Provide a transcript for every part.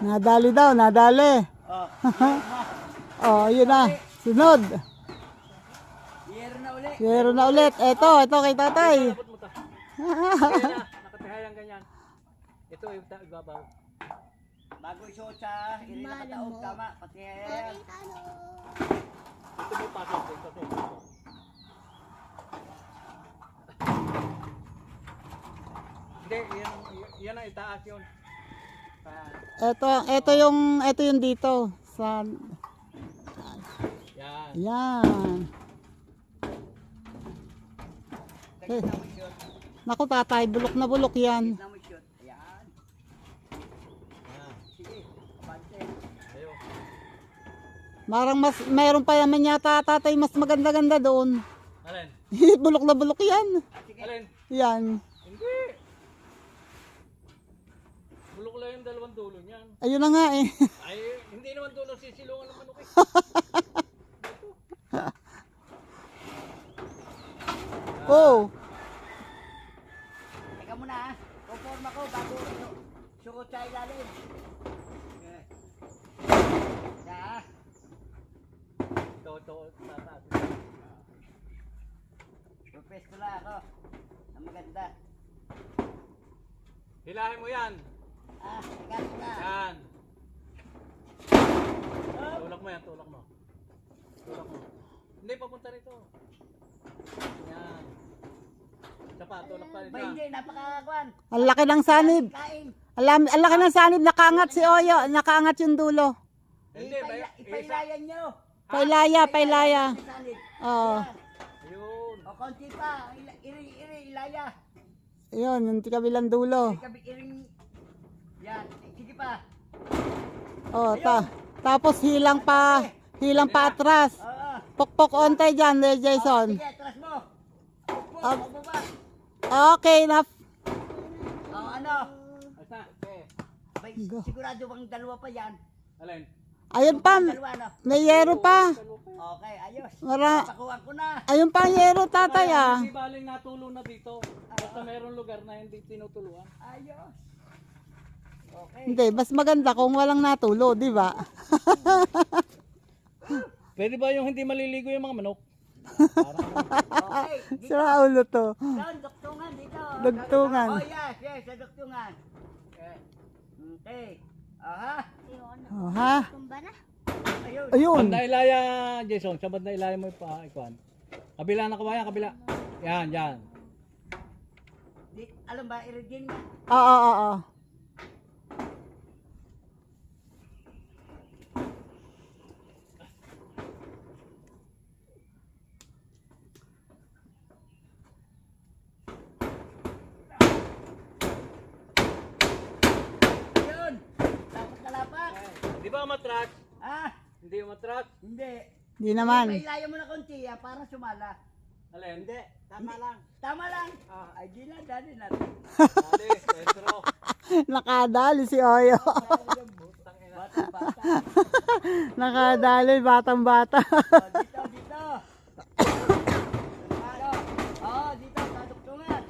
Nadali daw, nadali. Oh, yun na. Sunod. Yero na ulit. Ito kay tatay. Nakatihayang ganyan. Ito yung ibabaw. Bago isuot sa iri na kataog, tama, pati Ito mo pasok. Hindi, yan ang itaas yun. Ito yung dito. Sa... Yan. Yan. Eh, naku tatay, bulok na bulok yan. na mo shoot. Ayan. Sige, kapante. Ayaw. Marang mayroon pa naman yata tatay mas maganda-ganda doon. Alin? Bulok na bulok yan. Alin? Yan. Hindi. Bulok lang yung dalawang dulo niyan. Ayun na nga eh. Ay, hindi naman dulo sisilungan ng manok eh. Oh. Teka muna, conform ako bago suot sa ilalim. Okay. Ito, tataas. Pwesto lang ako. Ang maganda. Hilahin mo yan. Galit na. Yan. Tulak mo yan, tulak mo. Tulak mo. Hindi, papunta rito. Yan. Isa pa, tulak pa rin Ba siya. hindi, napakakuan. Ang laki ng sanib. Kain. Ang laki ng sanib, nakaangat si Oyo. Nakaangat yung dulo. Hindi, Ipailayan nyo. Pailaya. Sanit. Oo. Ayun. O konti pa. Ilaya. Yun, yung kabilang dulo. Iring. Yan. Sige pa. Oh, tapos hilang pa atras. Oo. Pokpok ontay dyan, Jason. Sige, atras mo. Up. Upo ba? Okay, enough. Ano? Asa? Okay. May sigurado bang dalawa pa yan? Alin? Ayun pa, Dalawa no? may yero pa. Okay, ayos. Mara, Pakuha ko na. ayun pa ang yero tatay ah. Hindi baling natulo na dito. Basta mayroong lugar na hindi tinutuluan. Ayos. Okay. Hindi, mas maganda kung walang natulo, di ba? Pwede ba yung hindi maliligo yung mga manok? Okay. Dito. Sira ulo to. Doon, duktungan dito. Dugtungan. Oh, yes, sa duktungan. Okay. Okay. Aha. Oh, ha? Ayun. Ayun. Banda ilaya, Jason. Sa banda ilaya mo pa, ikuan. Kabila na kabayan, kabila. Yan, yan. Alam ba, iridin nga. Oo. Ayun. Dapat kalapak. Di ba umatras? Ah, Hindi umatras? hindi. Di naman. Pailaya mo na konti para sumala. Alin? Hindi. Tama lang. Tama lang. Ay, di na, dali natin. Dali, sentro. Nakadali si Oyo. Bata-bata. Nakadali, batang-bata. Dito, dito. Dito, sa duktungan.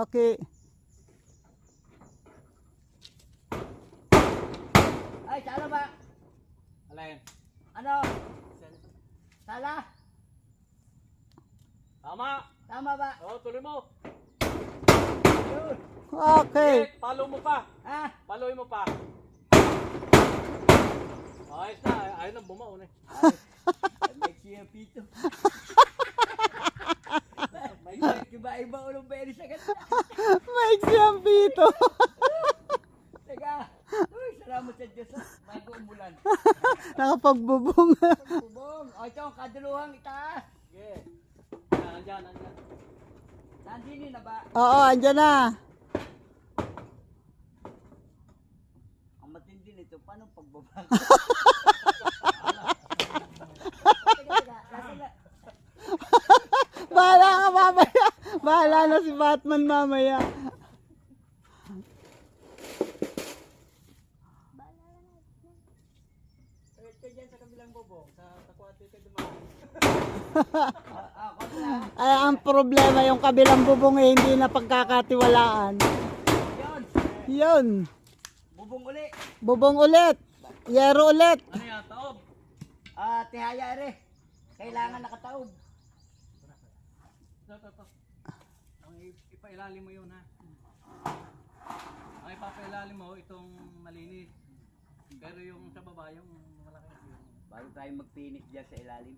Okay. Ay, sala ba? Alin? Ano? Sala? Tama. Tama ba? Oo, tuloy mo. Yun. Okay. Follow mo pa. Follow mo pa. Ayos na. Ayos na, bumaon eh. May siya pito. May iba-iba ulong pwede sa ganda. Maiksi ang pito. Teka. Uy, salamat sa Diyos. Bago umulan. Nakapagbubong. Bubong. O, ito, kaduluhang itaas. Sige. Andyan. Nandini na ba? Oo, andyan na. Ang matindi nito, paano pagbaba? Bahala ka mamaya. Bahala na si Batman mamaya. Ito dyan sa kabilang bubong. Sa takwate ka dumaan. Ay, ang problema yung kabilang bubong eh, hindi na pagkakatiwalaan. Yun. Yun. Bubong uli. Bubong ulit. Yero ulit. Ano yan? Taob. Tihaya ere. Kailangan nakataob. Ito. Ang ipailalim mo yun ha. Ang ipapailalim mo itong malinis. Pero yung sa baba yung malaki. Bago tayo mag-finish dyan sa ilalim.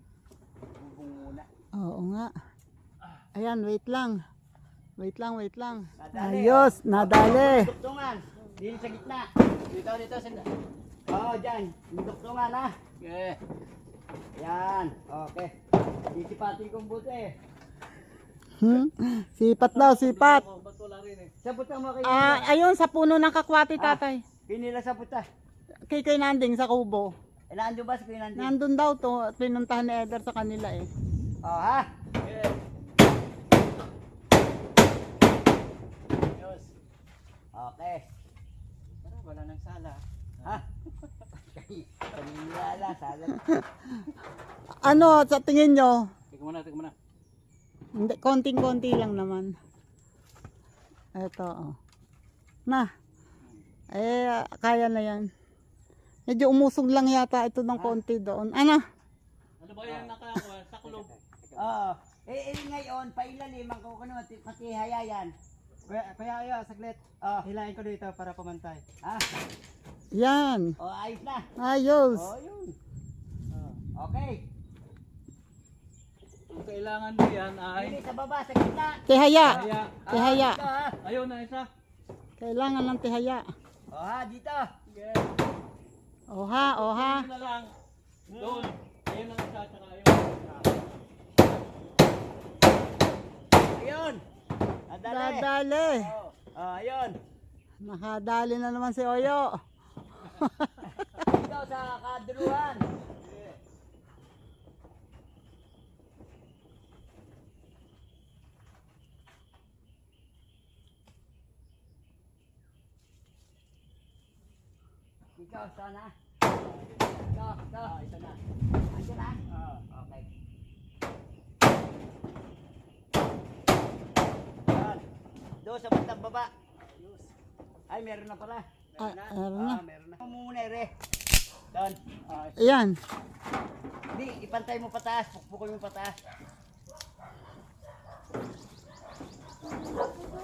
Bubong muna. Oo nga. Ayan, wait lang. Wait lang. Nadali, Ayos, nadali. Duktungan. Din sa gitna. Dito. Dyan. Yung duktungan ha. Okay. Yan. Okay. Disipatin kong buti. Sipat daw, sipat. Ba't wala rin eh? Sabutan mo kayo. Ayun, sa puno ng kakwati, tatay. Pinila sabutan. Kay Nanding sa kubo. Naandyo ba si Kuya Nandi? Nandun daw to, pinuntahan ni Eder sa kanila eh. Ha? Yeah. Yes. Okay. Para wala nang sala. Ha? Kanila lang, salat. Ano, sa tingin nyo? Tingnan mo na. Hindi, konting-konti lang naman. Eto, oh. Na. Kaya na yan. Medyo umusog lang yata ito ng konti doon. Ano? Ano ba yan nakakuha? Sa kulob. Oo. Ngayon, pailalim ang kukuno, pati hayayan. Kaya saglit. Hilahin ko dito para pumantay. Ha? Yan. Ayos na. Ayos. Yun. Okay. Ang kailangan mo yan ay... Hindi sa baba, sa gitna. Tihaya. Kaya, Tihaya. Dito ha. ayun na isa. Kailangan ng tihaya. Dito. Yeah. Oha. Ayun na lang. Doon. Ayun na isa. Tsaka ayun. Ayun. Nadali. Dadali. Ayun. Nakadali na naman si Oyo. Dito sa kaduluhan. Dito, sana. Ito. Ito na. Andiyan na? Okay. Yan. Doon sa bandang baba. Ay, meron na pala. Meron na. Meron na. Muna, re. Doon. Ayan. Hindi, ipantay mo pataas. Pukpukul mo pataas.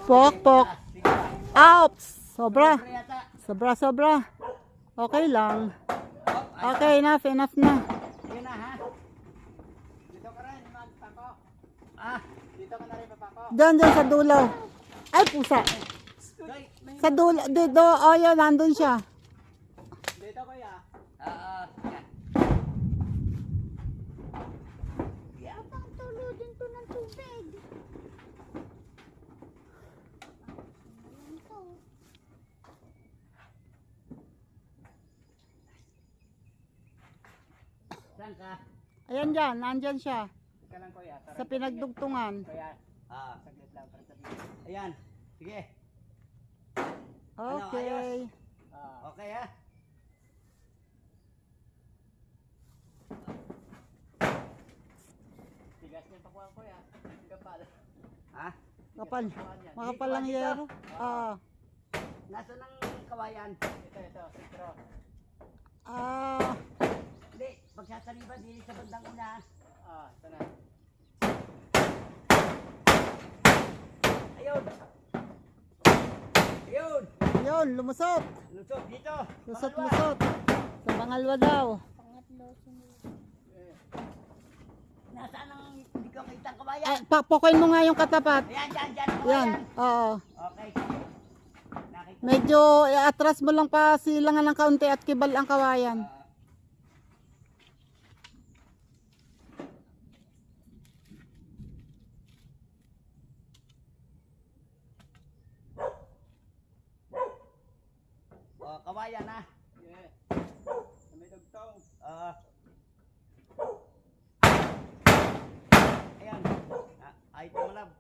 Pok. Sige. Ouch! Sobra. Pre yata. Sobra. Okay lang. Ay, Okay, enough na. yun na, ha? Dito ka rin, magpako. Ah, Dito ka na rin papako. Diyan sa dulo. Ay, pusa. Doy. Sa dulo, dito, Oyo, nandun siya. Dito kuya. Yan. Abang tuludin to ng tubig. Saan ka? Ayan dyan, nandyan siya. Ika lang kuya. Sa pinagdugtungan. Kuya, Saglit lang para sabihin. Ayan. Sige. Okay. Okay, ha? tigas niya pakuha kuya. Kapal. Ha? Kapal. Makapal lang yero. Nasaan ang kawayan? Ito, sitro. Hindi, pagsasaliban, hindi sa bandang una. Ito na. Ayun. Ayun. Yun, lumusot. Lusot dito. Lusot. Sa Bangalwa daw. Pangatlo, sunod. Nasaan ang hindi ko kita ang kawayan? Ay, papokin mo nga yung katapat. Ayan, dyan ang Yan. kawayan. Oo. Okay, sige. Nakita. Medyo atras mo lang pa silangan ng kaunti at kibal ang kawayan. Kawayan, ha? Yeah. May dugtong. Ayan. Ay, tumalab.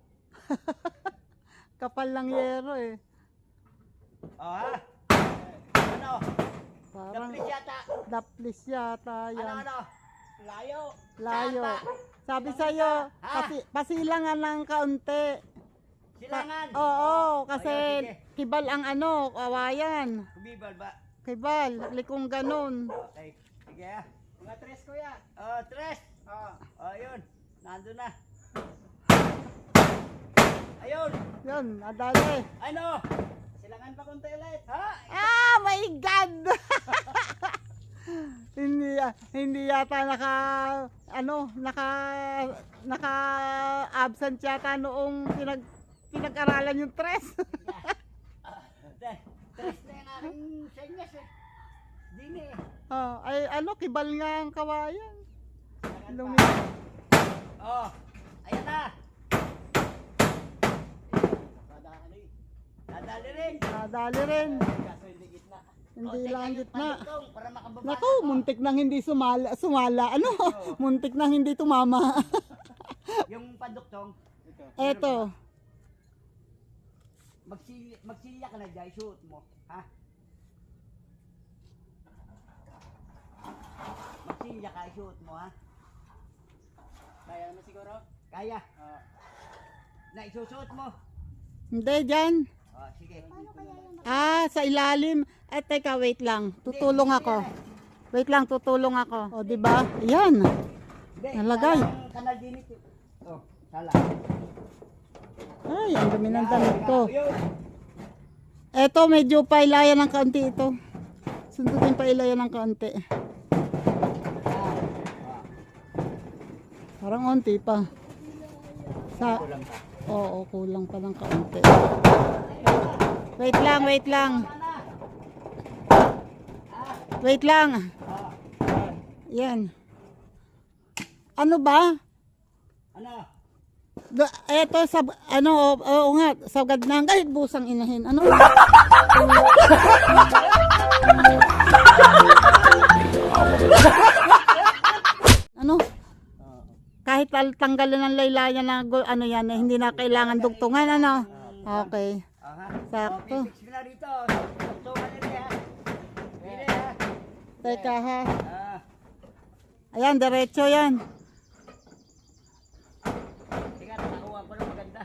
Kapal lang yero eh. Ha? Ano? Parang Daplis yata. daplis yata yan. Ano? Layo. Layo. Saan ba? Sabi sa'yo, Ha? pasilangan ng kaunti. Silangan. Oo, kasi Ayun, sige. kibal ang ano, kawayan. Kumibal ba? Kibal, likong ganon. Okay. Sige ah. Mga tres kuya. Oh, tres. Oh. Oh, yun. Nandun na. Ayun. Yun, nadali. Ano? Silangan pa konti ulit. Ha? Ah, my God! hindi yata naka absent yata noong pinag-aralan yung tres. Tres na yung aking senyas eh. Dini eh. Ay ano, kibal nga ang kawayan. Silangan pa. Oh. Ayan na. Nadali. Nadali rin. Nadali rin. Kaso hindi gitna. Hindi lang gitna. Padugtong para makababa. Naku, muntik nang hindi sumala. Ano? Muntik nang hindi tumama. Yung paduktong. Eto. Magsilya ka na dyan, shoot mo. Ha? Magsilya ka, shoot mo ha? Kaya mo siguro? Kaya? Na isusuot mo? Hindi, dyan. Oh, sige. Sa ilalim. Teka, wait lang. Tutulong ako. Wait lang, tutulong ako. O, di ba? Yan. Hindi, Nalagay. salang kanal din ito. Oh, sala. Ay, ang dami ng damit ko. Yun. Eto, medyo pailayan ng kaunti ito. Sundutin pailayan ng kaunti. Parang onti pa. Kulang ka. Oo, kulang pa ng kaunti. Wait lang, wait lang. Wait lang. Yan. Ano ba? Ano? Eto, oo nga, sagad na. Kahit busang inahin. Ano? Ano? Kahit tanggalan ng laylayan na ano yan, hindi na kailangan dugtungan, ano? Okay. Aha. Sakto. Okay, fix mo na rito. Tuktungan nila ha. Pili ha. Teka ha. Ah. Ayan, diretso yan. Teka, nakakuha ko ng maganda.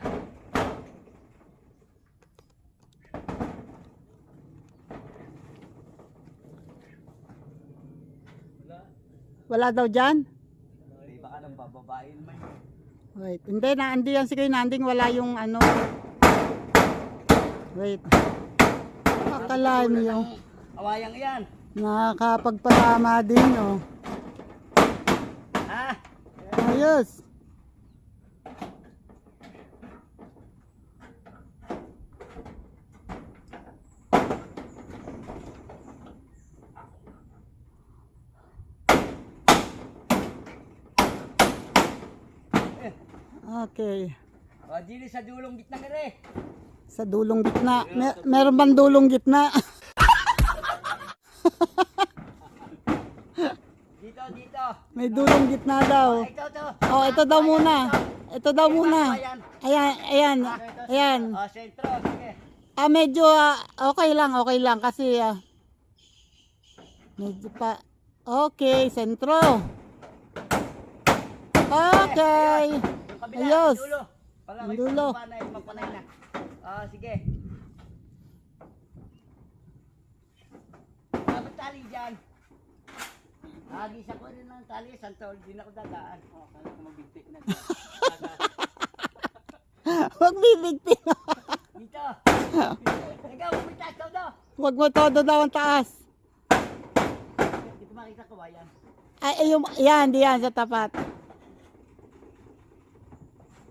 Wala daw dyan? Di baka nang bababain man. Wait, hindi yan sige, nanding wala yung ano. Wait. Akalain mo yung Awayang yan. nakakapagpatama din, oh. Ha? Ayos. Okay. O, dili sa dulong gitna nga rin. Sa dulong gitna. Meron bang dulong gitna? Dito, dito. May dulong gitna daw. Ikaw to. Oh, ito daw muna. Ito daw muna. Ayan, ayan. Ayan. O, sentro. Sige. Medyo okay lang kasi medyo pa okay, sentro. Okay. Yung kabila, Ayos. dulo. Pala, may Dulo. panay, magpanay na. Sige. Dapat tali dyan. Nagisa ko rin ng tali. Santol, di na ako dadaan. Kaya ko magbigti na. Wag bibigtin. Dito. Ikaw, kumita ikaw daw. Wag mo todo daw ang taas. Dito makita ko ba yan? Ay, yung yan, diyan sa tapat.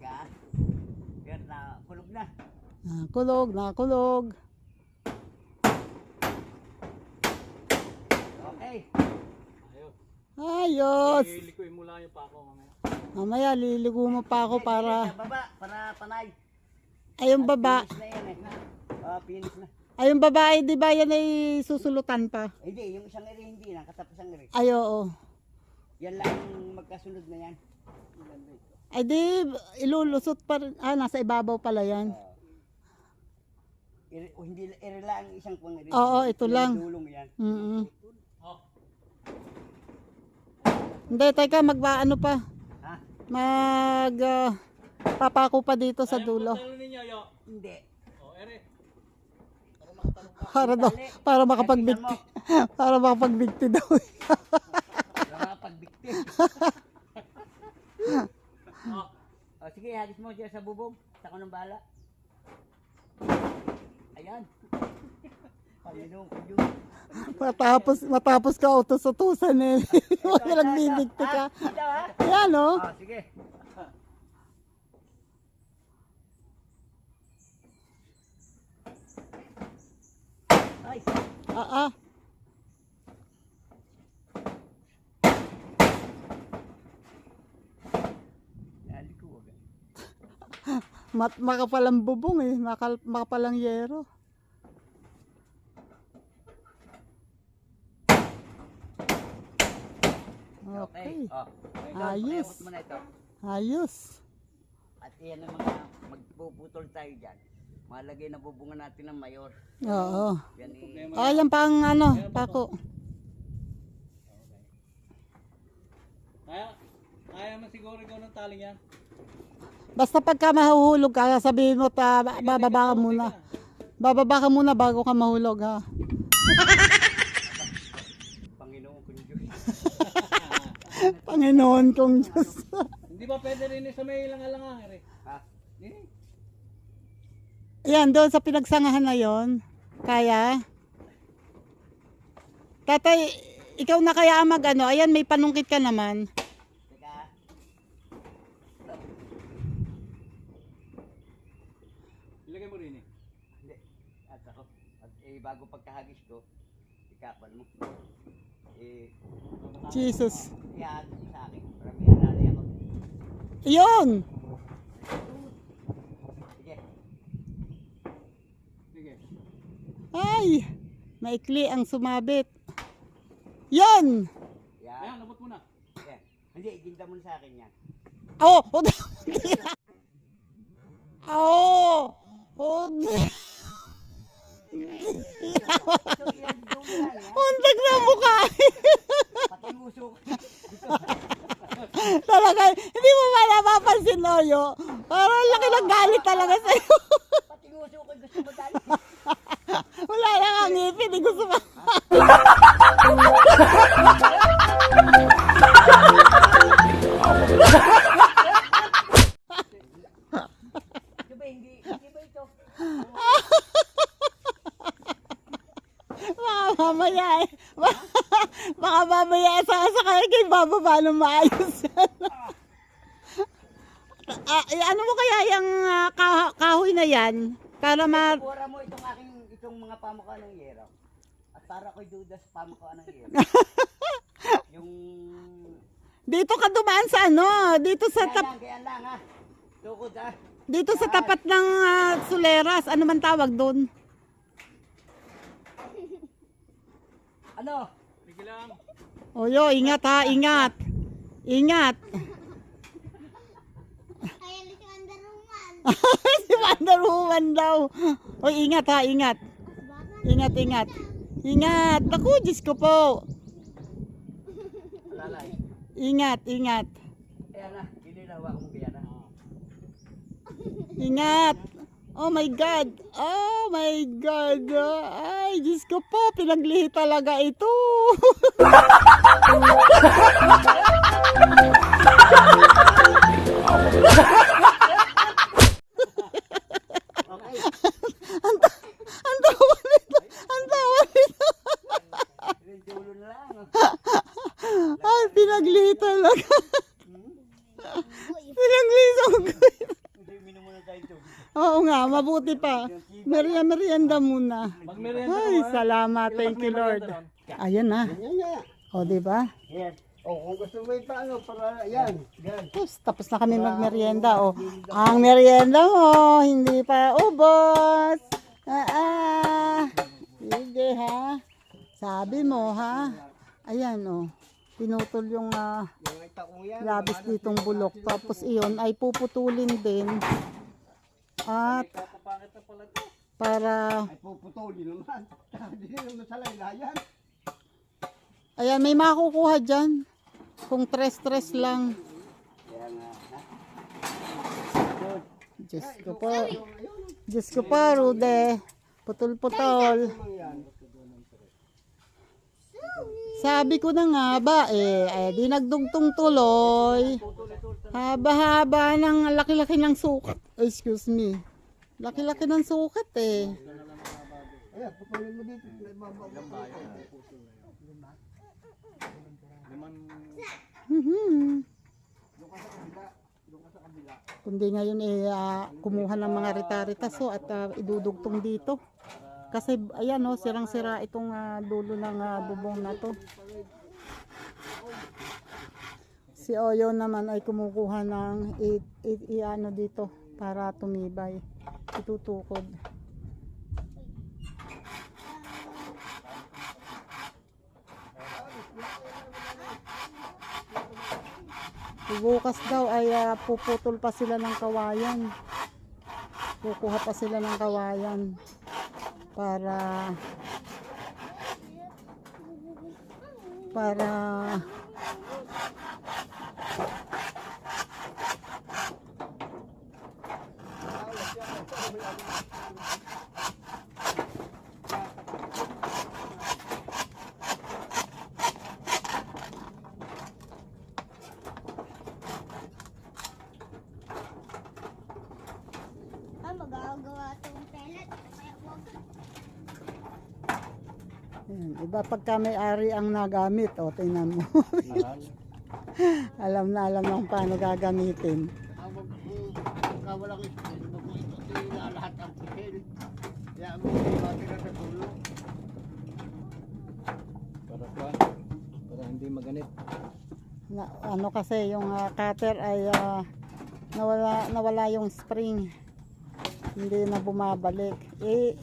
Yan. Yan na, kulog na. Kulog. Okay. Ayos. Ilikoy mo lang yung pako mamaya. Mamaya liligo mo pa ako para Sa baba, para panay. ay yung baba. Finish na yan eh. Finish na. Ay yung babae, di ba yan ay susulutan pa? Hindi, yung isang ere hindi na, katapos ang ere. Ay oo. Yan lang magkasunod na yan. Ay di, ilulusot pa rin. Nasa ibabaw pala yan. Hindi ere lang isang pang ere. Oo, ito lang. Dulong yan. Hindi, teka, ano pa? Ha? Papako pa dito sa dulo. Ano ninyo, yo? Hindi. O, ere. Para makapagbigti. Para makapagbigti daw. Wala pagbiktim. O sige, hagis mo siya sa bubog. Sa ng bala. Ayan. Panginoon ko yun. Matapos ka utos-utusan eh. Nagbibigti ka. Ito ha? Ayan oh. O sige. Ay. Ah. Dali ko wag. Makapalang bubong eh. Makapalang yero. Okay. O. Ayos. Pakiabot mo na ito. Ayos. At iyan ang mga magpuputol tayo dyan. Malagay na bubungan natin ng mayor. Oo. Yan eh. Yan pang ano, pako. Kaya mo siguro ikaw ng taling yan. Basta pagka mahuhulog ka, sabihin mo bababa ka muna. Bababa ka muna bago ka mahulog ha. Panginoon ko Diyos. Panginoon kong Diyos. Hindi ba pwede rin sa may ilang-alang ere? Ha? Ayan, doon sa pinagsangahan na yon. Kaya? Tatay, ikaw na kaya ang mag-ano? Ayan, may panungkit ka naman. Teka. Ilagay mo rin eh. Hindi. At ako. At bago pagkahagis ko, ikapal mo. Jesus. Iyahat mo sa akin. Para may alali ako. Iyon! Sige. Sige. Ay! Maikli ang sumabit. Yon! Yan. Ayan, labot mo na. Yan. Hindi, iginda mo na sa akin yan. Oh! Oh! Oh! So, yan doon yan. Undag na mukha. Pati yung uso ko. Talaga, hindi mo ba napapansin, Noyo? Parang laki ng galit talaga sa'yo. Pati yung uso ko gusto mo dali. Wala na nga ngipin, hindi gusto mo. Di ba hindi ba ito? Baka mamaya eh. Baka mamaya sa kanya kayo bababa ng maayos yan. Ano mo kaya yung kahoy na yan? Para Pura mo itong mga pamukha ng yero. At para ko'y duda sa pamukha ng yero. Yung... dito ka dumaan sa ano? Dito sa Kaya lang ha. Tukod ha. dito sa tapat ng Suleras. Ano man tawag doon? Ano? Sige lang. Oyo, ingat ha, ingat. Ingat. Kaya si Wonder Woman. Si Wonder Woman daw. Oy, ingat ha, ingat. Ingat, ingat. Ingat. Naku, Diyos ko po. Alalay. Ingat, ingat. Ayan na. Ginilawa ko mo kaya na. Ingat. Oh my God. Oh my God. Ay, Diyos ko po. Pinaglihi talaga ito. Okay. Ang tawa nito. Ang tawa nito. Yung dulo na lang. Ay, pinaglihi talaga. Pinaglihi sa ugoy. Hindi, minum muna tayo ito. Oo nga, mabuti pa. Merienda muna. Magmerienda Ay, salamat. Thank you, Lord. Ayan na. Yan nga. O, diba? Yan. O, kung gusto mo yung paano, para yan. Yan. Tapos na kami magmerienda. O, ang merienda mo, hindi pa ubos. Sige ha. Sabi mo ha. Ayan o. Pinutol yung Yung ita ko yan. labis ditong bulok. Tapos iyon ay puputulin din. At Kapapangit na pala ito. para, Ay, puputuli naman. Hindi naman sa laylayan. ayan, may makukuha dyan. Kung tres-tres lang. Kaya nga, ha? Diyos ko po. Ayun. Diyos ko pa, Rude. Putol-putol. Sabi ko na nga ba, di nagdugtong tuloy. Haba-haba ng laki-laki ng sukat. Excuse me. Laki-laki ng sukat eh. Mhm. Kundi ngayon kumuha ng mga rita-ritaso at idudugtong dito. Kasi ayan sirang-sira itong dulo ng bubong na to. Si Oyo naman ay kumukuha ng iano dito para tumibay. Itutukod. Bukas daw ay puputol pa sila ng kawayan. Kukuha pa sila ng kawayan para magagawa itong pellet. Kaya huwag. Ayan, iba pagka may-ari ang nagamit, tingnan mo. alam ng paano gagamitin. Pagka walang ispil, pag ito lahat ang pisil. Kaya mo matira sa dulo. Para hindi maganit. Ano kasi yung cutter ay nawala yung spring. Hindi na bumabalik.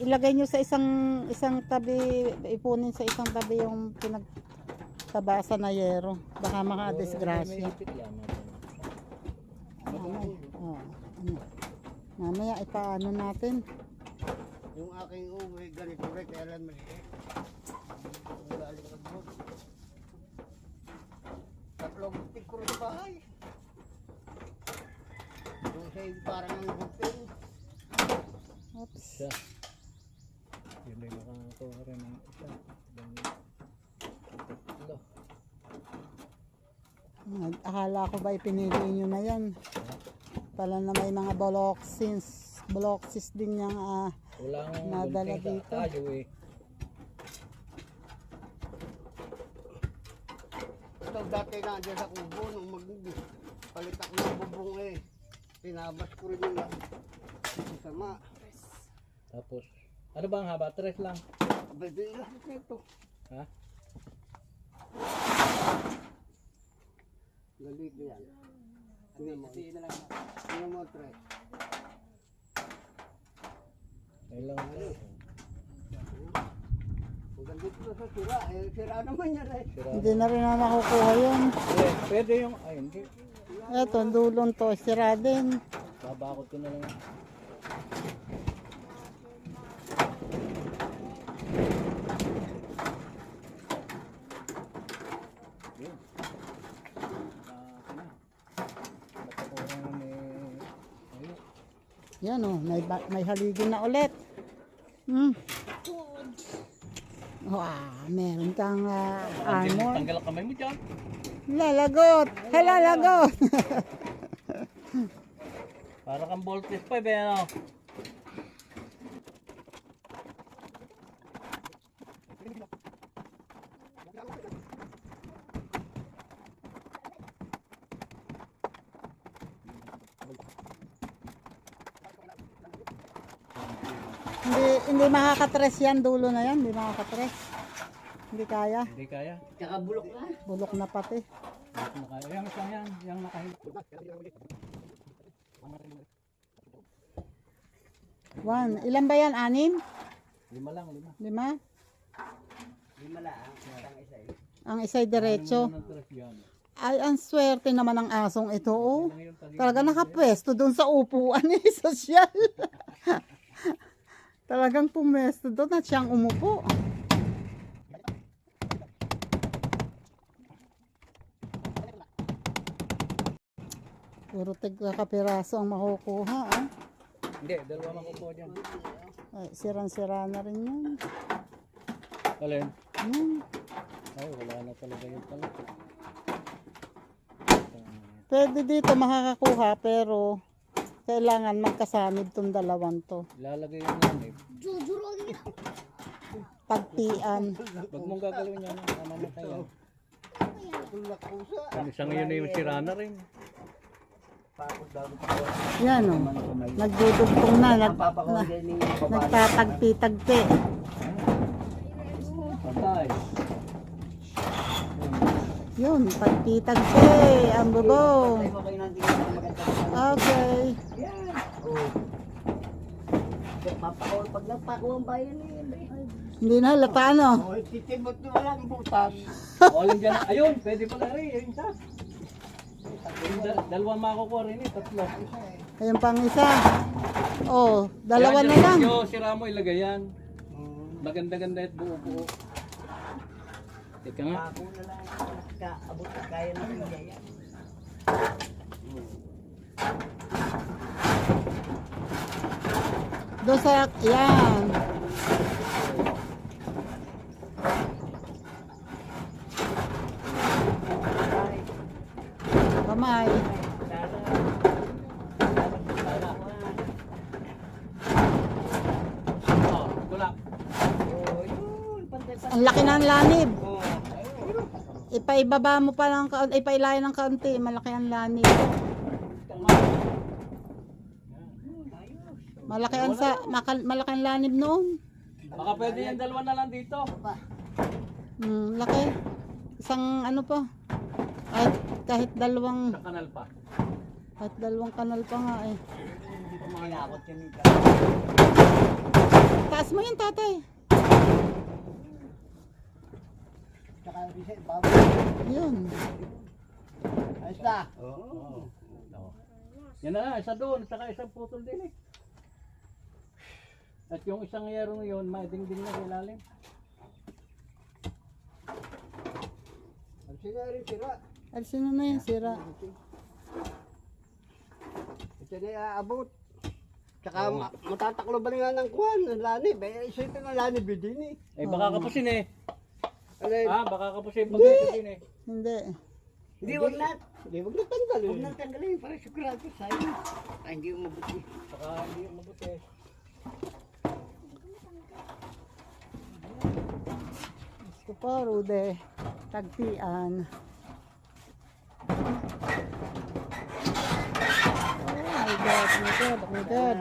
Ilagay nyo sa isang tabi, ipunin sa isang tabi yung pinagtabasan na yero. Baka makadisgrasya. Mamaya ipaano natin. Yung aking uwi, ganito rin, kaya lang maliit. Tatlong butik ko rin sa bahay. Yung sa'yo parang ang butik. Oops. Yun ay makakuha rin ng isa. Akala ko ba ipinili nyo na yan. Pala na may mga blocksis din yung nadala dito. Tayo eh. Ito dati na dyan sa kubo, nung palit ako ng bubong pinabas ko rin yung sama. Tapos, ano ba ang haba? 3 lang. Bebe lang ito. Ha? Galit yan. Ano mo, tre? Ayun lang ito. Kung galit mo sa sira, sira naman yan Hindi na rin na makukuha yun. Pwede yung, hindi. Eto, ang dulon to, sira din. Babakot ko na lang. Yun. Yan may haligin na ulit. Meron kang armor. Tanggal ang kamay mo dyan. Lalagot! Lalagot! Para kang voltage pa, ano? Hindi makakatres yan, dulo na yan, hindi makakatres. Hindi kaya. Hindi kaya. Tsaka bulok na. Bulok na pati. Hindi na kaya. Yung isang yan, yung nakahit. 1. Ilan ba yan? 6? 5 lang, 5. 5? Lima lang, ang isa Ang isa'y diretso. Ay, ang swerte naman ng asong ito. Talaga nakapwesto doon sa upuan ni sosyal. Talagang pumwesto doon at siyang umupo. Puro tigla kapiraso ang makukuha. Hindi, dalawa makukuha dyan. Ay, sirang-sira na rin yun. Alin? Hmm. Ay, wala na talaga yun pala. Pwede dito makakakuha pero kailangan magkasamid tong dalawang to. Ilalagay yung lanib. Jujurogin ako. Pagtian. Huwag mong gagalawin yan. Mamamatay yan. Tulak pusa. Ang isang yun yung sira na rin. Pakot daw. Yan o. Nagdudugtong na. Papakuha din ni babae. Nagtatagpi-tagpi. Patay. Yun, tagpi-tagpi. Ang bubong. Patay mo kayo ng tingin na maganda. Okay. Yan. Oh. Papakuha. Pag nagpakuha ang bayan eh. Hindi na halata ano. Oh, titimot na walang butas. Alin dyan. Ayun, pwede pala rin. Ayun isa. Dalawang makukuha rin eh. Tatlo. Ayun pang isa. Oh, dalawa na lang. Yung sira mo ilagay yan. Maganda-ganda at buo-buo. Teka nga. Ako na lang nakaabot na kaya ng bigay. Doon sa, yan. Kamay. Oh, tulak. Ang laki ng lanib. Ipaibaba mo pa ng kaunti, ipailayan ng kaunti. Malaki ang lanib. Malaki ang malaki ang lanib noon. Baka pwede yung dalawa na lang dito. Laki. Isang ano pa. Kahit dalawang Sa kanal pa. kanal pa nga eh. Kumakayakot yan ito. Taas mo yun, tatay. Tsaka reset, bago. Yun. Ayos na. Oo. Yan na, isa doon, saka isang putol din eh. At yung isang yerong yun, maidingding na sa ilalim. Ang sila rin sira. Alisin na yan, sira. Ito na aabot. Tsaka matataklo ba nga ng kuwan, ng lanib. Eh, isipin ng lanib yun din eh. Eh baka kapusin eh. Alin? Ah, baka kapusin pag ito din eh. Hindi. Hindi, wag na. Hindi, wag na tanggalin. Wag na tanggalin, para sigurado sa'yo. Ay, hindi yung mabuti. Baka hindi mabuti. Gusto pa, Rude. Tagpian. Oh my God, oh my God, oh my God.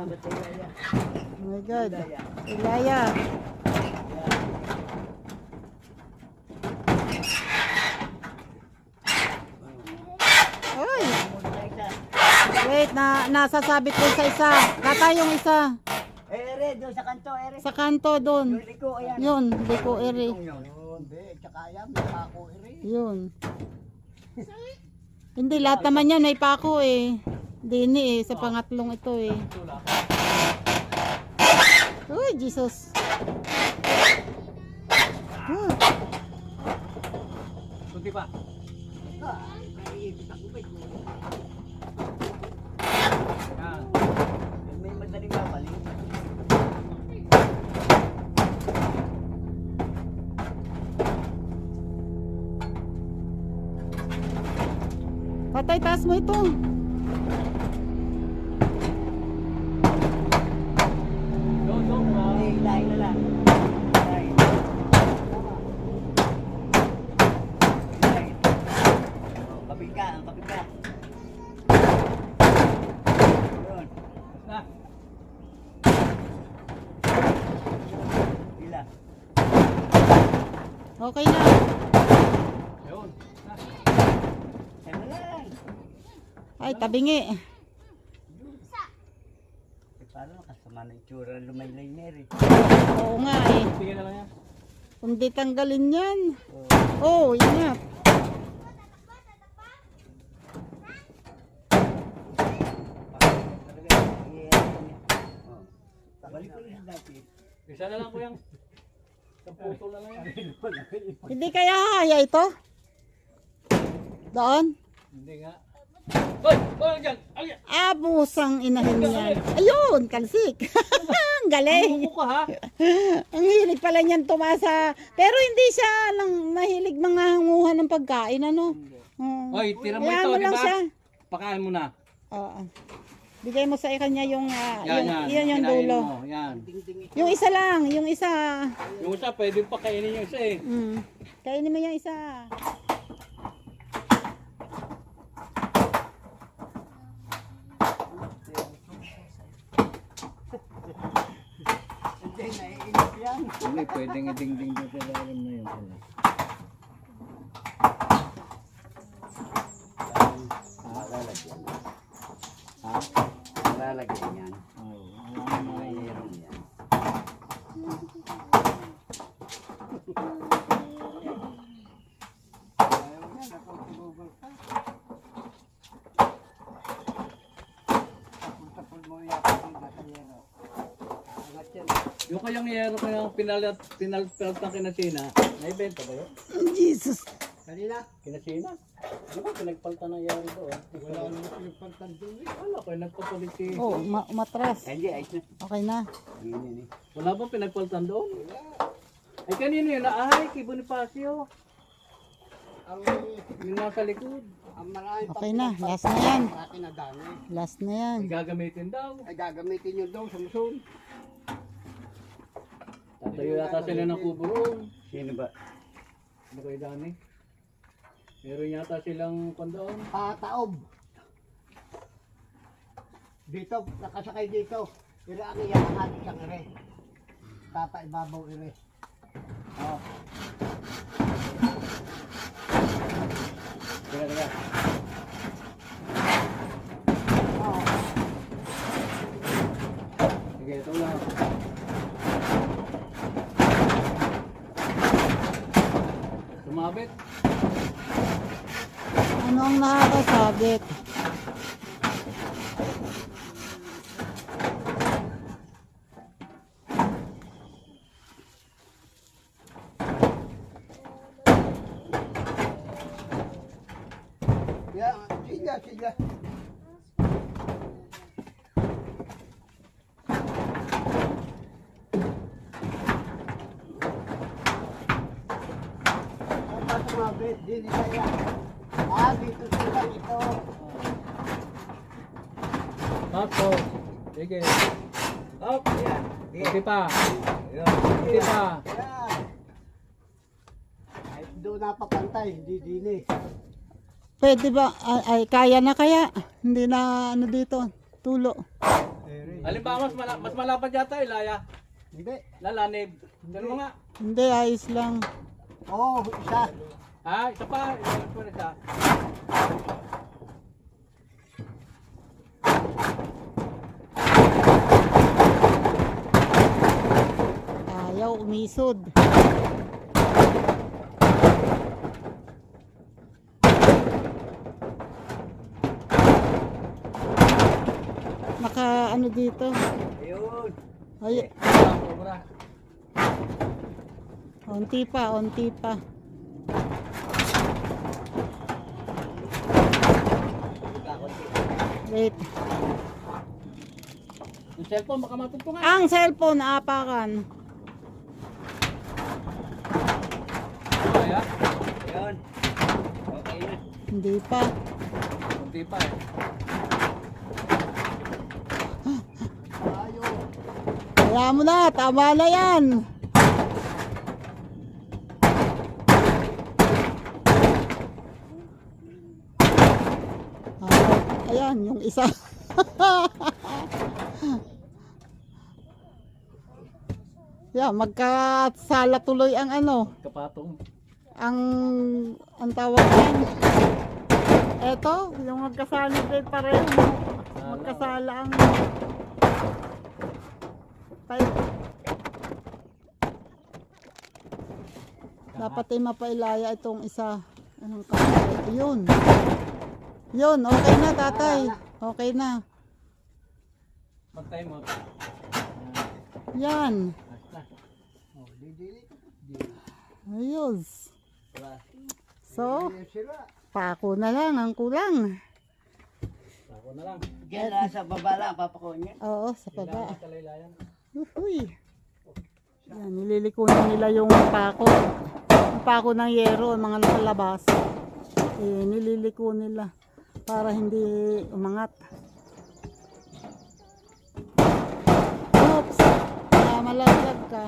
Oh my God. Ilaya. Ay! Wait, nasasabit ko sa isa. Kata yung isa. Ere, doon sa kanto, ere. Sa kanto doon. Yung liko, ayan. Yun, hindi ko eri. Yun, be, tsaka yan, ako ere. Yun. Hindi, lahat naman yan may pako eh. Dini eh, sa pangatlong ito eh. Uy, Jesus. Kunti pa. Yan. May madaling babalik. Patay, taas mo ito. Doon, Hilahin na lang. Hilahin. Hilahin. Kapit ka, ang kapit ka. Yun. na. Hila. Okay na. Yun. Na. Yan na lang. Ay, tabingi. Paano kasama ng itsura ng lumaylay na rin? Oo nga eh. Sige na lang yan. Kung di tanggalin yan. Oh, ingat. Balik ko rin dati. Isa na lang ko yung sa putol na lang yan. Hindi kaya haya ito? Doon? Hindi nga. Hoy! Hoy! Diyan! Ay! Pusang inahin yan. Ayun, kalsik. Ang galing. Umuko ka ha? Ang hilig pala niyan tumasa. Pero hindi siya mahilig mga hanguhan ng pagkain, ano? Oo. Hoy, tira mo Hayaan ito, mo di lang ba? siya. Pakain mo na. Oo. Bigay mo sa kanya yung, Yan. yung Kinain dulo. mo. Yan. Yung isa lang, yung isa. Yung isa, pwede pa kainin yung isa eh. Kainin mo yung isa. Hindi, naiinip yan. Hindi, pwedeng iding-ding doon sa lalim na yun. Lalagyan. Ha? Lalagyan yan. Mayroon yan. Ayaw niya, nakapagubol ka. Tapol-tapol mo yata yung nakayero. Angat yan. Yung kayang yero ko yung pinalat ng kinasina, naibenta ba yun? Jesus. Kanina? Kinasina? Di ba pinagpalta ng yero doon? Wala naman pinagpaltan doon eh. Wala ko, nagpapalit eh. Oh, matras. Hindi, ayos na. Okay na. Yun eh. Wala ba pinagpaltan doon? Ay kanino yun? Ay, kay Bonifacio. Yung nasa likod. Ang marami pa Okay na, last na yan. akin na dami. Last na yan. Ay gagamitin daw. Ay gagamitin nyo daw sa muson. Tatayo yata sila ng kubo roon. Sino ba? Ano kayo Dani? Meron yata silang kondoon. Taob. Dito, nakasakay dito. Pero ang iyakan isang ere. Tata ibabaw ere. Oh. Teka. Oh. Sige, ito lang. Sumabit. Ano ang nakakasabit? Yeah, sila. Dapat sumabit, dito sila. Dito sila ito. Ako. Sige. Up. Yan. Hindi pa. Hindi pa. Yan. Ay, doon napapantay, hindi dini. Pwede ba? Ay, kaya na kaya? Hindi na ano dito. Tulo. Halimbawa, mas malapad yata Ilaya. Hindi. Lalanib. Pero nga. Hindi, ayos lang. Oo, isa. Ha? Isa pa. Isa pa isa. Ayaw, umisod. Naka ano dito? Ayun. Ay, Sobra. onti pa, onti pa. Wait. Yung cellphone, baka matugtungan. Ang cellphone, aapakan. Kaya? Ayun. Okay na. Hindi pa. Hindi pa eh. Ayun. Kaya mo na, tama na yan. Ayan, yung isa. Yeah, magkasala tuloy ang ano, Kapatong. ang tawag yan. Eto, yung magkasala din pareho. Magkasala ang type. Dapat ay mapailaya itong isa. Anong kamay? Yun. Yun, okay na tatay. Okay na. Pagtay mo. Yan. Oh, didili. Ayos. So, Ayun sila. pako na lang ang kulang. na lang. Diyan na sa baba lang, papakuha niya. Oo, sa baba. Kailangan kalaylayan. Uy. Yan, nililiko na nila yung pako. Yung pako ng yero, mga nasa labas. Eh, nililiko nila para hindi umangat. Oops! Malaglag ka.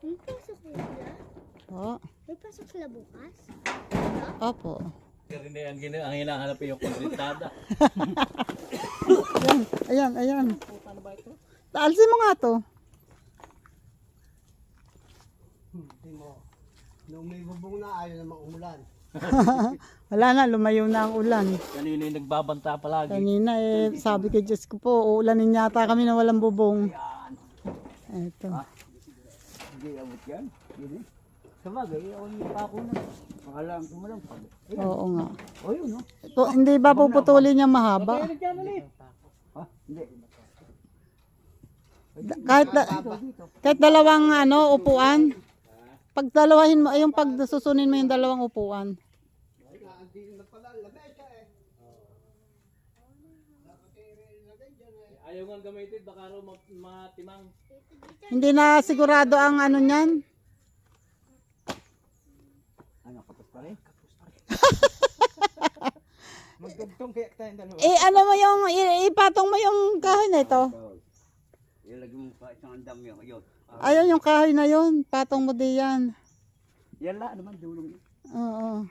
May pasok na. Oh, May pasok na bukas. opo. Kasi hindi yan, ang hinahanap yung kondensada. Ayan, ayan. Taalsin mo nga to. Hindi mo. Nung may bubong na, ayaw namang umulan. Wala na, lumayo na ang ulan. Kanina yung nagbabanta palagi. Kanina sabi kay Diyos ko po, uulanin yata kami na walang bubong. Eto. Hindi abot yan. Hindi. Sabagay, ako yung pako na. Makalang kumulang pag. Oo nga. O yun, no? Ito, hindi ba puputulin yung mahaba? Ha? Hindi. Kahit dalawang upuan. Pag dalawahin mo, yung pag susunin mo yung dalawang upuan. Ayaw nga gamitin, baka raw matimang. Hindi na sigurado ang ano niyan. Ano, kapos pa rin? Magdugtong kaya tayong dalawa. Ano mo yung, ipatong mo yung kahoy na ito. Ilagay mo pa isang andam yun. Yun. Ayun yung kahoy na yun, patong mo diyan. Yan lang naman, dulong yun. Oo.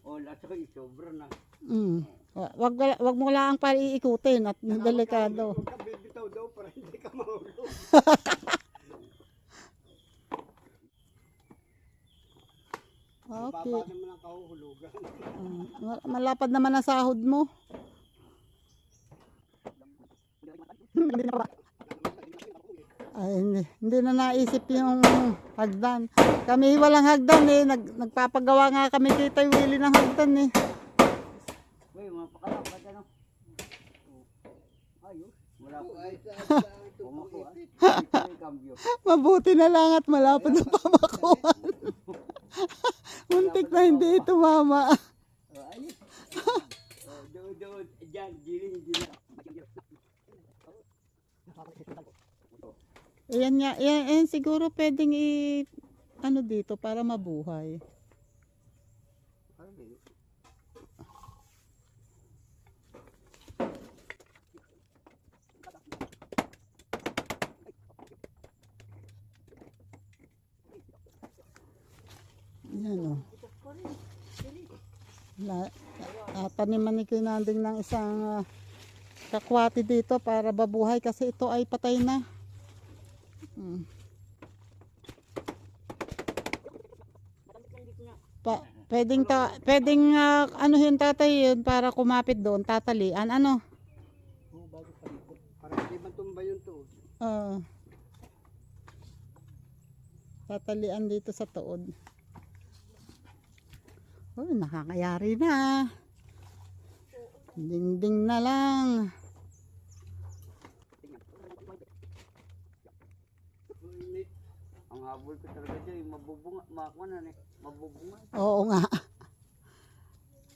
O, lahat sa kayo, sobra na. Mm. Wag mo lang pa iikutin at delikado. Huwag ka bibitaw daw para hindi ka mahulog. Okay. Paano mo lang kahuhulugan? Malapad naman ang sahod mo. Ay, hindi na naisip yung hagdan. Kami walang hagdan nagpapagawa nga kami kay Tay Willie ng hagdan Uy, mga pakalapad ano. Ayos. Wala po. Pumakuha. Ito yung cambio. Mabuti na lang at malapad ang pamakuhan. Muntik na hindi tumama. Ayos. Doon. Diyan, giling. Ayan nga, yan siguro pwedeng dito para mabuhay. Yan taniman ni Kinanding ng isang kakwati dito para babuhay kasi ito ay patay na. Pwedeng yun tatay yun para kumapit doon, tatalian ano? Para hindi matumba yung tuod. Tatalian dito sa tuod. Oh, nakakayari na. Dingding na lang. Ang habol ko talaga dyan, mabubunga, mabubunga. Oo nga.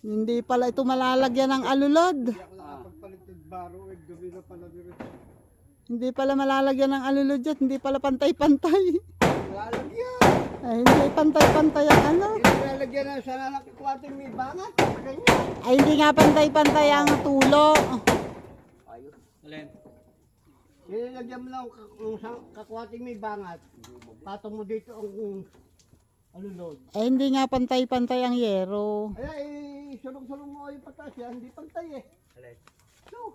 Hindi pala ito malalagyan ng alulod. Hindi ako nakapagpalit ng baro, dumi na pala dito. Hindi pala malalagyan ng alulod dyan. Hindi pala pantay-pantay. Lalagyan! Ay, hindi pantay-pantay ang ano. Lalagyan na sana nakikwating may bangat. Ganyan. Ay, hindi nga pantay-pantay ang tulo. Ayos. Alin? Nilalagyan mo lang kung kakwating may bangat. Patong mo dito ang alulod. Ay, hindi nga pantay-pantay ang yero. Ay, sulong-sulong mo yung patas yan. Hindi pantay eh. Alin? No.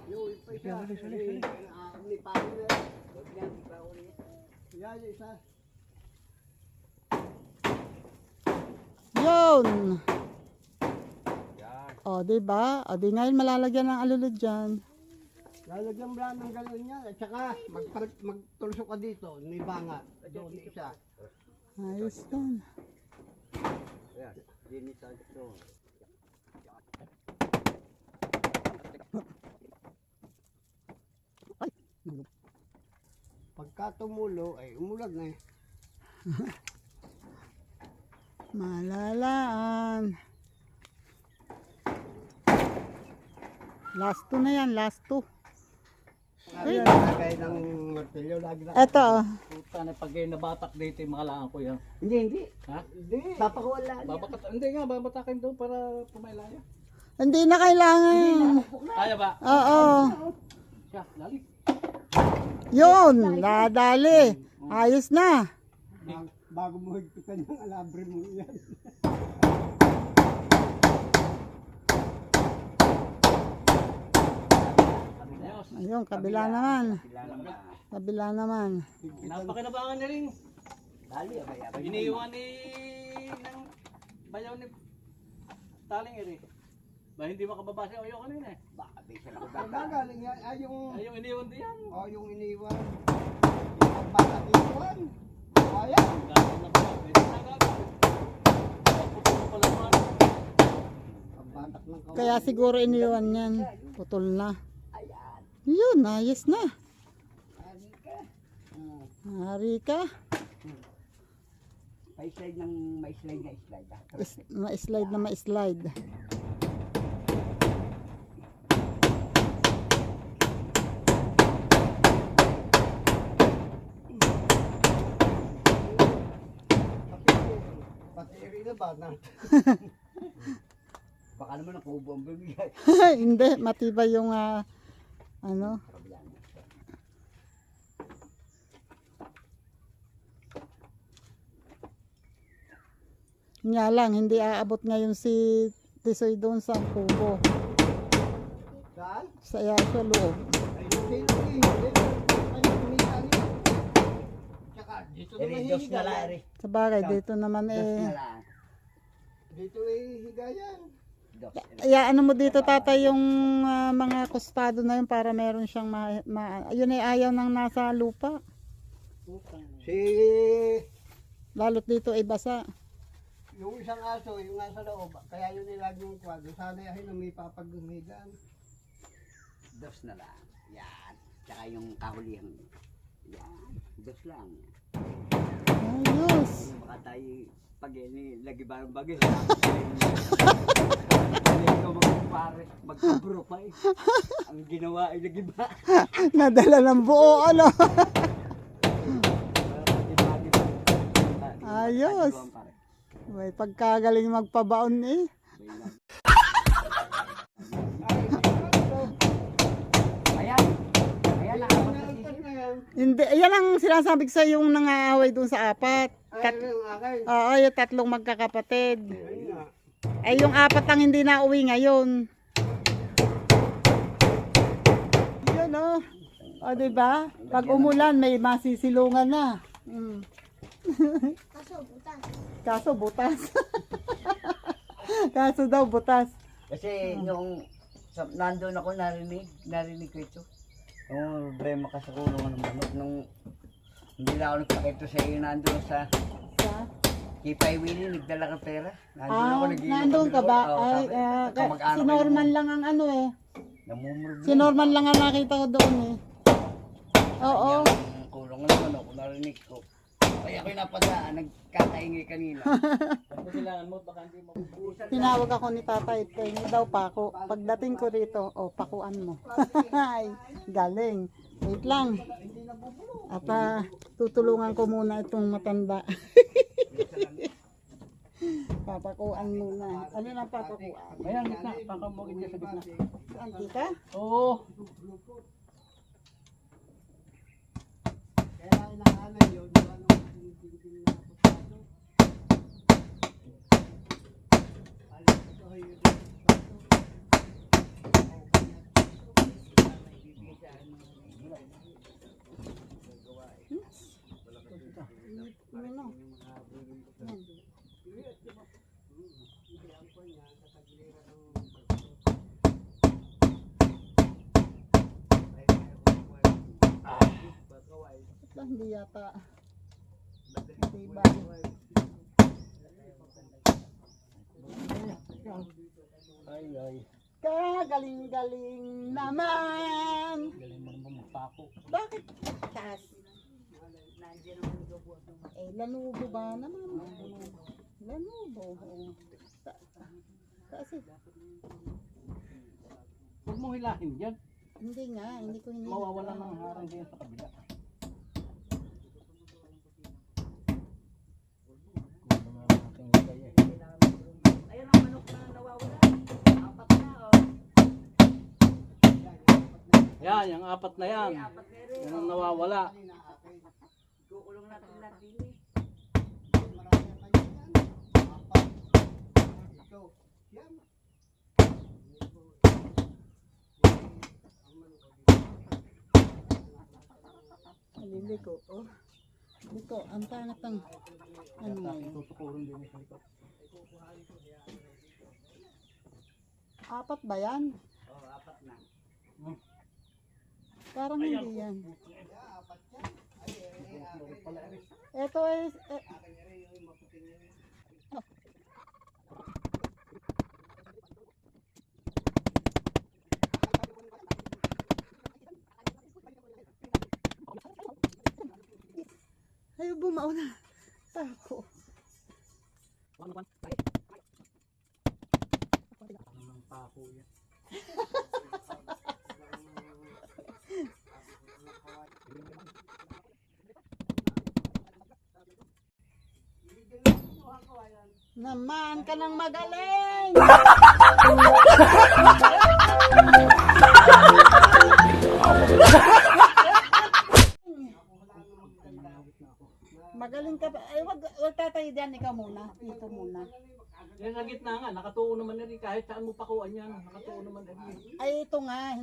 Yung pa isa. Ni Pao na. Huwag yan, di pa uli. Yan yung isa. Yun. Yan. O, diba? O, di ngayon malalagyan ng alulod dyan. Lalagyan mo lang ng gano'n yan. At saka magtulso ka dito. May bangat. Doon isa. Ayos yan. Yan. Linis sa ito. Pagka tumulo, ay umulag na eh. Malalaan. Last two na yan, last two. Ayan, lagay ng martilyo, lagi na. Eto, oh. Puta na pag nabatak dito yung makalaan ko yan. Hindi. Ha? Hindi. Papakawala niya. Babakat, hindi nga, babatakin doon para pumailaya. Hindi na kailangan. Kaya ba? Oo. Siya, lali. Yun, dadali. Ayos na. Bago mo higpitan yung alabre mo yan. Ayos. Ayun, kabila naman. Kabila naman. Napakinabangan na rin. Dali, abay. Iniwan ni ng bayaw ni Taling eri. Ba hindi makababa si Oyo kanina eh. Baka di siya Ang nakabata. gagaling yan, ay yung, Ay yung iniwan din yan. yung iniwan. Yung pagbatak iniwan. Ayan. Gagawin na pala. Pwede na gagawin. Putol na pala naman. Pagbatak ng kawali. Kaya siguro iniwan yan. Putol na. Ayan. Yun, ayos na. Ari ka. Hari ka. May slide ng may slide na slide. Ma-slide na ma-slide. Pati rin na ba na? Baka naman ang kubo ang bibigay. Hindi, matibay yung ano. Kabila niya. Nga lang, hindi aabot ngayon si Tisoy doon sa kubo. Saan? Sa loob. Ay, hindi. Ano, kumita niya. Tsaka, dito naman Eri, Diyos na hihiga lang, yan. Eri. Sa bagay, dito naman Diyos na eh. lang. Dito hihiga yan. Diyos. Kaya ano mo dito tatay yung mga kostado na yun para meron siyang yun ay ayaw nang nasa lupa. Si, Lalo't dito ay basa. yung isang aso, yung nasa loob, kaya yun nilag yung kwadro. Sana ay lumipapaghumigan. Diyos na lang. Yan. Tsaka yung kahulihan. Yan. Diyos lang. Ayos. Baka tayo pag lagi ba ang bagay. Hindi ko magpare. Magkabro pa eh. Ang ginawa ay lagi ba? Nadala ng buo ano. Ayos. May pagkagaling magpabaon eh. Ayan. Ayan. Nakapagpasisi. Nalpas na yan. Hindi, yan ang sinasabi ko sa yung nangaaway doon sa apat. Ay, yung akin. Oo, yung tatlong magkakapatid. Ayun nga. Ay yung apat ang hindi na uwi ngayon. Yun oh. O diba? Pag umulan may masisilungan na. Mm. Kaso, butas. Kaso butas. Kaso daw butas. Kasi nung nandun ako narinig ko ito. Yung problema ka sa kulungan ng manok. Nung hindi na ako nagpakito sa iyo, nandun sa Sa? Kipay Winnie, nagdala ka pera. Nandun ako, nag-iinom Nandun ka kami ba? doon. Oo, Ay, sabi, kamag-anak si ko Norman yung lang ang ano eh. namumurog Si Norman lang ang nakita ko doon eh. Oo. Yung kulungan ng manok, narinig ko. Kaya ako'y napadaan, nagkataingay kanina. Kung kailangan mo, baka hindi mo mabubusan. Tinawag ako ni tatay, pengi daw pako. Pagdating ko rito, pakuan mo. Ay, galing. Wait lang. At tutulungan ko muna itong matanda. Papakuan muna. Ano na papakuan? Ayan, gitna. Pakamugin niya sa gitna. Saan kita? Oo. Kaya inaanay yun. Anong binibigil na pasado. Alam ko kayo yung pasado. Ano? Hindi yata. Diba? Ay, ay. Kagaling-galing naman. Galing mo naman magpako. Bakit taas? Eh, lanubo ba naman? Lanubo. Oo. Kasi, Huwag mong hilahin dyan. hindi nga, hindi ko hinihila. Mawawala ng harang dyan sa kabila. Yan, yung apat na yan. Yan ang nawawala. Kukulong natin lahat din eh. Naliliko. Oh. Liko, ang pangat ng ano ngayon. Tutukurin din ito. Apat ba yan? Oo, apat na. Parang hindi yan. Ito is... Ayaw bumao na. Tako. Ang pako yan. Naman ka ng magaling! Magaling ka pa. Ay, wag tatay dyan. Ikaw muna. Dito muna. Yan sa gitna nga, nakatuon naman na rin. Kahit saan mo pakuan yan, nakatuon naman na rin. Ay, ito nga.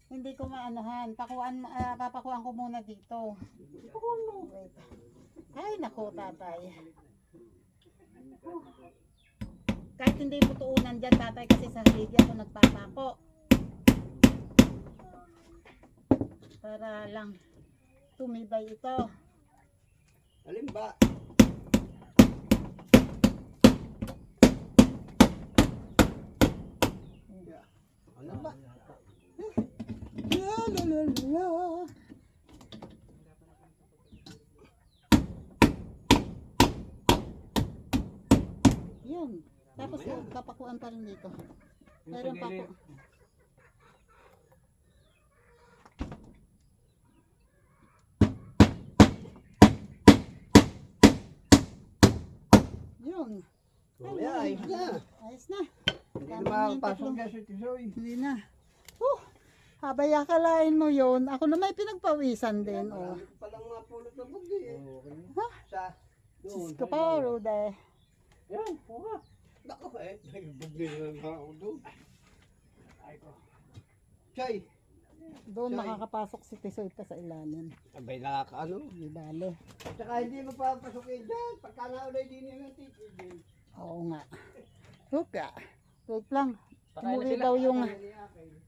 Hindi ko maanahan. Papakuan ko muna dito. Wait. Ay, nako, tatay. Kahit hindi mo tuunan dyan, tatay, kasi sa haligi ako nagpapako. Para lang tumibay ito. Alin ba? Ano ba? La la la la. Yun. Tapos papakuan pa rin dito. Meron pa po. Yun. Ay, ayos na. Ayos na. Hindi na makakapasok ka sa tisoy. Hindi na. Habay akalain mo yun. Ako na may pinagpawisan din. Oh. Marami pa lang mga pulot na bugdi eh. Ha? Sa Diyos ko pa, Rude. Yan, puha. Nako eh, may bugdi na ako doon. Chay, Doon makakapasok si Tisoy pa sa ilalim. abay nakakaano. Di bale. Tsaka hindi mo papasukin dyan. Pagka naulay din yung titigil. Oo nga. Huka. Wait lang. Pakain na Umuwi sila. daw yung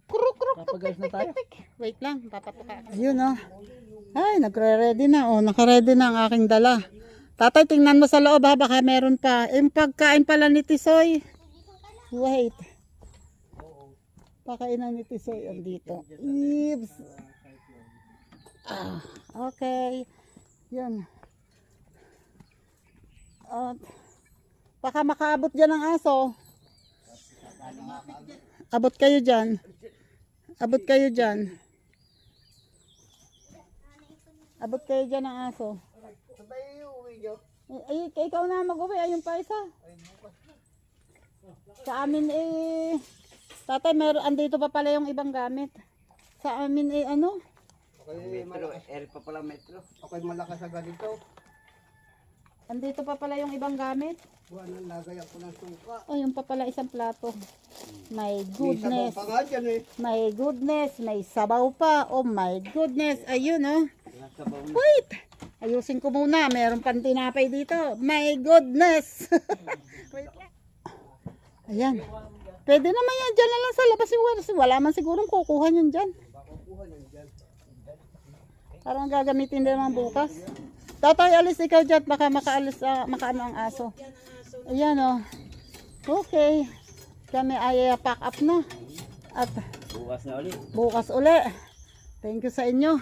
kuruk kuruk tuk Papagayos na tayo. Wait lang, papatuka. Ayun oh. Ay, nagre-ready na. Oh, naka-ready na ang aking dala. Tatay, tingnan mo sa loob ha, baka meron pa. Yung pagkain pala ni Tisoy. Wait. Pakainan ni Tisoy andito. Ibs. Ah, okay. Yun. At baka makaabot dyan ang aso. Abot kayo dyan. Abot kayo dyan. Abot kayo dyan ang aso. Sabay uwi nyo. Ay, ikaw na mag-uwi. Ayun pa isa. Sa amin tatay, andito pa pala yung ibang gamit. Sa amin ano? Okay, Metro, malakas. air pa pala metro. Okay, malakas sa ganito. Andito pa pala yung ibang gamit. Buwan ang lagay ako ng suka. Ayun pa pala isang plato. My May sabaw goodness. pa nga dyan eh. My goodness. May sabaw pa. Oh my goodness. Ayun oh. Nasabaw na. Wait! Ayusin ko muna. Meron pang tinapay dito. My goodness! Wait lang. Ayan. Pwede naman yan. Diyan na lang sa labas. Wala man sigurong kukuha yan dyan. Parang gagamitin din naman bukas. Tatay, alis ikaw dyan. Baka makaano ang aso. Ayan o. Okay. Kami ay pack up na. At Bukas na ulit. bukas uli. Thank you sa inyo.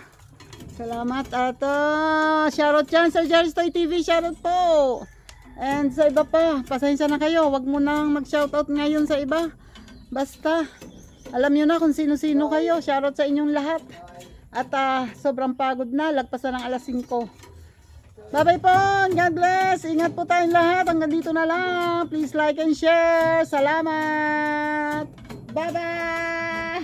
Salamat at shoutout dyan sa Jerry's Toy TV, shoutout po. And sa iba pa, pasensya na kayo, wag mo nang mag-shoutout ngayon sa iba. Basta, alam nyo na kung sino-sino kayo, shoutout sa inyong lahat. At sobrang pagod na, lagpasan ng alas 5. Bye-bye po, God bless, ingat po tayong lahat, hanggang dito na lang. Please like and share, salamat. Bye-bye.